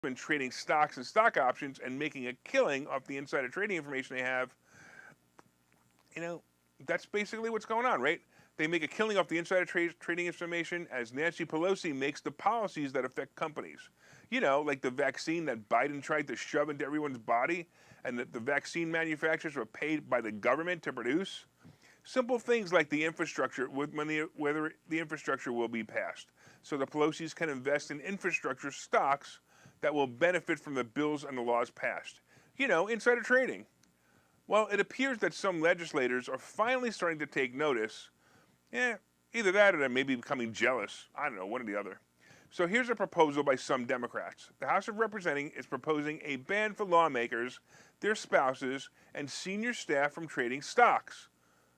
been trading stocks and stock options and making a killing off the insider trading information they have, you know, that's basically what's going on, right? They make a killing off the insider trading information as Nancy Pelosi makes the policies that affect companies. You know, like the vaccine that Biden tried to shove into everyone's body and that the vaccine manufacturers were paid by the government to produce. Simple things like the infrastructure, whether the infrastructure will be passed. So the Pelosi's can invest in infrastructure stocks that will benefit from the bills and the laws passed. You know, insider trading. Well, it appears that some legislators are finally starting to take notice. Either that or they may be becoming jealous. I don't know, one or the other. So here's a proposal by some Democrats. The House of Representatives is proposing a ban for lawmakers, their spouses, and senior staff from trading stocks.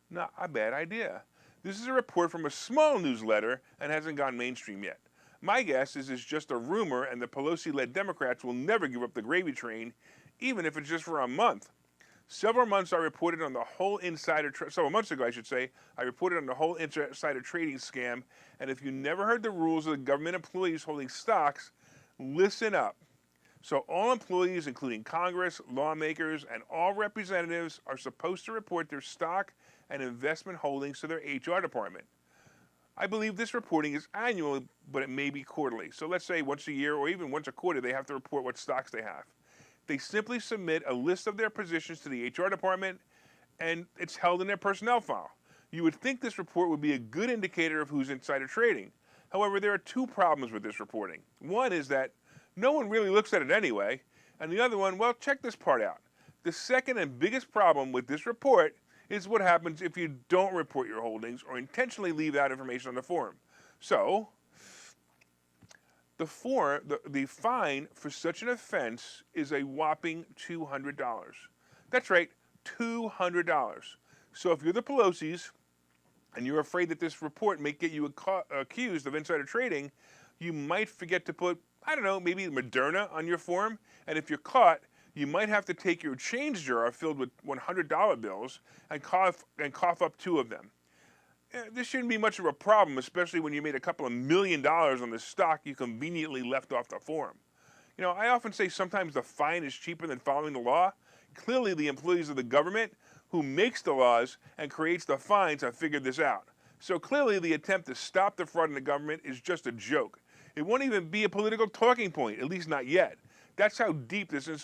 Not a bad idea. This is a report from a small newsletter and hasn't gone mainstream yet. My guess is it's just a rumor and the Pelosi-led Democrats will never give up the gravy train, even if it's just for a month. Several months ago, I reported on the whole insider trading scam, and if you never heard the rules of the government employees holding stocks, listen up. So all employees, including Congress, lawmakers, and all representatives, are supposed to report their stock and investment holdings to their HR department. I believe this reporting is annual, but it may be quarterly. So let's say once a year or even once a quarter, they have to report what stocks they have. They simply submit a list of their positions to the HR department, and it's held in their personnel file. You would think this report would be a good indicator of who's insider trading. However, there are two problems with this reporting. One is that no one really looks at it anyway, and the other one, well, check this part out. The second and biggest problem with this report is what happens if you don't report your holdings or intentionally leave out information on the form. So, the fine for such an offense is a whopping $200. That's right, $200. So if you're the Pelosi's and you're afraid that this report may get you accused of insider trading, you might forget to put, I don't know, maybe Moderna on your form. And if you're caught, you might have to take your change jar filled with $100 bills and cough up two of them. This shouldn't be much of a problem, especially when you made a couple of $1 million on the stock you conveniently left off the form. You know, I often say sometimes the fine is cheaper than following the law. Clearly, the employees of the government who makes the laws and creates the fines have figured this out. So clearly, the attempt to stop the fraud in the government is just a joke. It won't even be a political talking point, at least not yet. That's how deep this